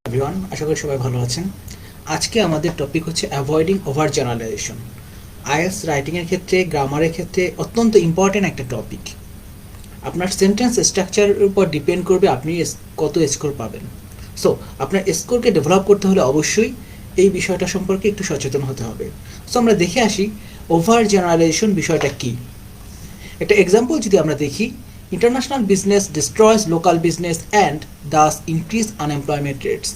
Everyone, আশা করি সবাই ভালো আছেন। আজকে আমাদের টপিক হচ্ছে অ্যাভয়েডিং ওভার জেনারেলাইজেশন। আইএলটিএস রাইটিংয়ের ক্ষেত্রে, গ্রামারের ক্ষেত্রে অত্যন্ত ইম্পর্টেন্ট একটা টপিক। আপনার সেন্টেন্স স্ট্রাকচারের উপর ডিপেন্ড করবে আপনি কত স্কোর পাবেন। সো আপনার স্কোরকে ডেভেলপ করতে হলে অবশ্যই এই বিষয়টা সম্পর্কে একটু সচেতন হতে হবে। সো আমরা দেখে আসি ওভার জেনারেলাইজেশন বিষয়টা কী। একটা এক্সাম্পল যদি আমরা দেখি, international business destroys local business and thus increase unemployment rates.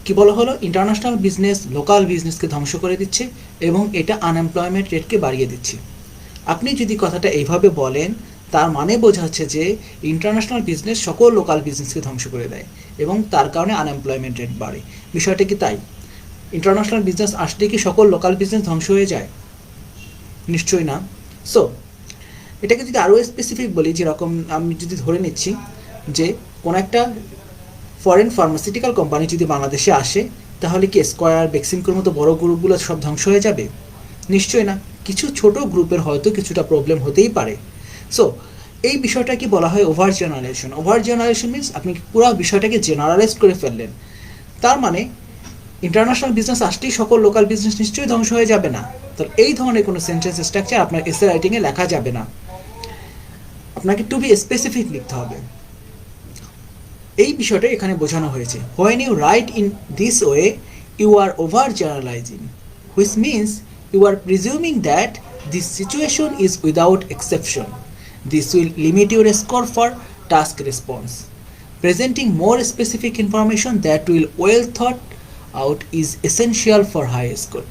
কি বলা হলো? ইন্টারন্যাশনাল বিজনেস লোকাল বিজনেসকে ধ্বংস করে দিচ্ছে এবং এটা আনএমপ্লয়মেন্ট রেটকে বাড়িয়ে দিচ্ছে। আপনি যদি কথাটা এইভাবে বলেন, তার মানে বোঝাচ্ছে যে ইন্টারন্যাশনাল বিজনেস সকল লোকাল বিজনেসকে ধ্বংস করে দেয় এবং তার কারণে আনএমপ্লয়মেন্ট রেট বাড়ে। বিষয়টা কি তাই? ইন্টারন্যাশনাল বিজনেস আসলে কি সকল লোকাল বিজনেস ধ্বংস হয়ে যায়? নিশ্চয়ই না। সো এটাকে যদি আরও স্পেসিফিক বলি, যেরকম আমি যদি ধরে নিচ্ছি যে কোনো একটা ফরেন ফার্মাসিউটিক্যাল কোম্পানি যদি বাংলাদেশে আসে, তাহলে কি স্কয়ার, বেক্সিমকোর মতো বড় গ্রুপগুলো সব ধ্বংস হয়ে যাবে? নিশ্চয়ই না। কিছু ছোট গ্রুপের হয়তো কিছুটা প্রবলেম হতেই পারে। সো এই বিষয়টাকে বলা হয় over generation. Over generation means আপনি পুরো বিষয়টাকে জেনারেলাইজ করে ফেললেন। তার মানে ইন্টারন্যাশনাল বিজনেস আসলেই সকল লোকাল বিজনেস নিশ্চয়ই ধ্বংস হয়ে যাবে না। তো এই ধরনের কোনো সেন্টেন্স স্ট্রাকচার আপনার এসে রাইটিংয়ে লেখা যাবে না। আপনাকে টু বি স্পেসিফিক লিখতে হবে। এই বিষয়টা এখানে বোঝানো হয়েছে। When you write in this way, you are over generalising, which means you are presuming that this situation is without exception. This will limit your score for task response. Presenting more specific information that will well thought out is essential for high score.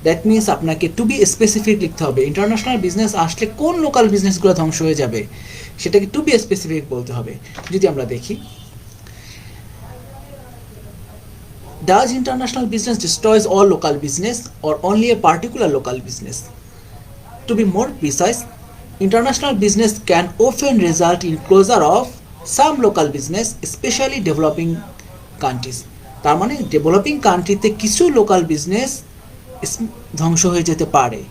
That means আপনাকে to be specific লিখতে হবে। International business আসলে কোন local বিজনেসগুলো ধ্বংস হয়ে যাবে সেটাকে two be specific বলতে হবে। যদি আমরা দেখি, does international business destroys all local business or only a particular local business? To be more precise, international business can often result in closure of some local business, especially developing countries. তার মানে developing কান্ট্রিতে কিছু local business ধ্বংস হয়ে যেতে পারে।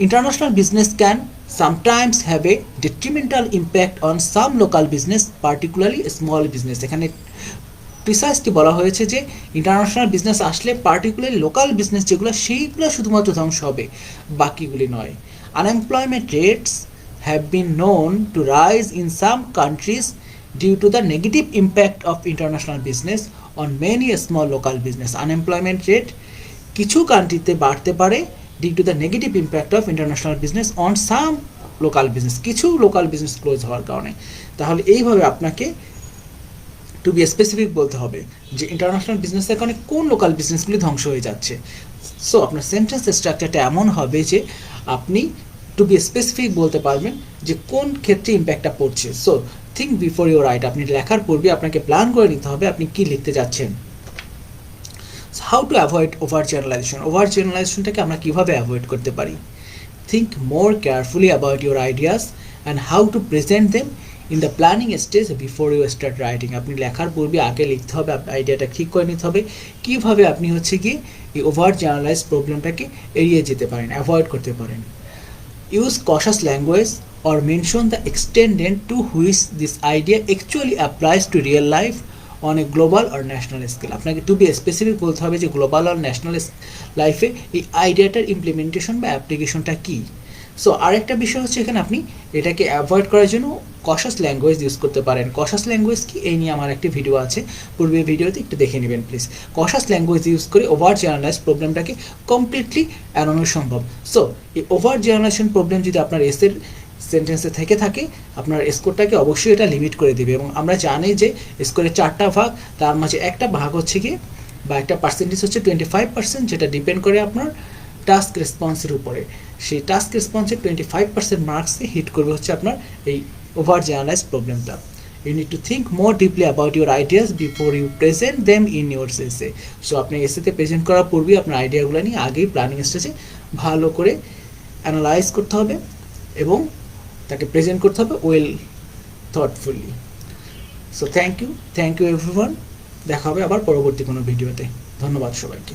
International business can sometimes have a detrimental impact on some local business, particularly small business. এখানে precisely বলা হয়েছে যে ইন্টারন্যাশনাল বিজনেস আসলে পার্টিকুলারলি লোকাল বিজনেস যেগুলো, সেইগুলো শুধুমাত্র ধ্বংস হবে, বাকিগুলি নয়। Unemployment rates have been known to rise in some countries due to the negative impact of international business on many small local business. Unemployment rate কিছু কান্ট্রিতে বাড়তে পারে due to the negative impact of international business on some local business, কিছু local business close হওয়ার কারণে। তাহলে এইভাবে আপনাকে টু বি স্পেসিফিক বলতে হবে যে ইন্টারন্যাশনাল বিজনেসের কারণে কোন লোকাল বিজনেসগুলি ধ্বংস হয়ে যাচ্ছে। সো আপনার সেন্টেন্স স্ট্রাকচারটা এমন হবে যে আপনি টু বি স্পেসিফিক বলতে পারবেন যে কোন ক্ষেত্রে ইম্প্যাক্টটা পড়ছে। So think before you write. আপনি লেখার পূর্বে আপনাকে প্ল্যান করে নিতে হবে আপনি কি লিখতে যাচ্ছেন। How to avoid over generalisation. Over জেনারেলাইজেশনটাকে আমরা কীভাবে অ্যাভয়েড করতে পারি? Think more carefully about your ideas and how to present them in the planning stage before you start writing. আপনি লেখার পূর্বে আগে লিখতে হবে, আইডিয়াটা ঠিক করে নিতে হবে কীভাবে আপনি হচ্ছে কি এই ওভার জেনারেলাইজ প্রবলেমটাকে এড়িয়ে যেতে পারেন, অ্যাভয়েড করতে পারেন। Use cautious language or mention the extent to which this idea actually applies to real life on a global or national scale. আপনাকে টু বি স্পেসিফিক বলতে হবে যে গ্লোবাল আর ন্যাশনাল লাইফে এই আইডিয়াটার ইমপ্লিমেন্টেশন বা অ্যাপ্লিকেশনটা কী। সো আরেকটা বিষয় হচ্ছে এখানে আপনি এটাকে অ্যাভয়েড করার জন্য কশাস ল্যাঙ্গুয়েজ ইউজ করতে পারেন। কশাস ল্যাঙ্গুয়েজ কি, এই নিয়ে আমার একটি ভিডিও আছে, পূর্বের ভিডিওতে একটু দেখে নেবেন প্লিজ। কশাস ল্যাঙ্গুয়েজ ইউজ করে ওভার জেনারেলাইজ প্রবলেমটাকে কমপ্লিটলি এড়ানো সম্ভব। সো এই ওভার জেনারেলাইজেশন প্রবলেম যদি আপনার এসের সেন্টেন্সে থেকে থাকে, আপনার স্কোরটাকে অবশ্যই এটা লিমিট করে দেবে। এবং আমরা জানি যে স্কোরের 4টা ভাগ, তার মাঝে একটা ভাগ হচ্ছে কি বা একটা পার্সেন্টেজ হচ্ছে 25%, যেটা ডিপেন্ড করে আপনার টাস্ক রেসপন্সের উপরে। সেই টাস্ক রেসপন্সের 25% মার্কসে হিট করবে হচ্ছে আপনার এই ওভার জেনারেলাইজ প্রবলেমটা। You need to think more deeply about your ideas before you present them in your essay. So আপনি এসেতে প্রেজেন্ট করার পূর্বেই আপনার আইডিয়াগুলো নিয়ে আগেই প্ল্যানিং স্টেজে ভালো করে অ্যানালাইজ করতে হবে এবং তাকে প্রেজেন্ট করতে হবে well thoughtfully. So thank you everyone. দেখা হবে আবার পরবর্তী কোনো ভিডিওতে। ধন্যবাদ সবাইকে।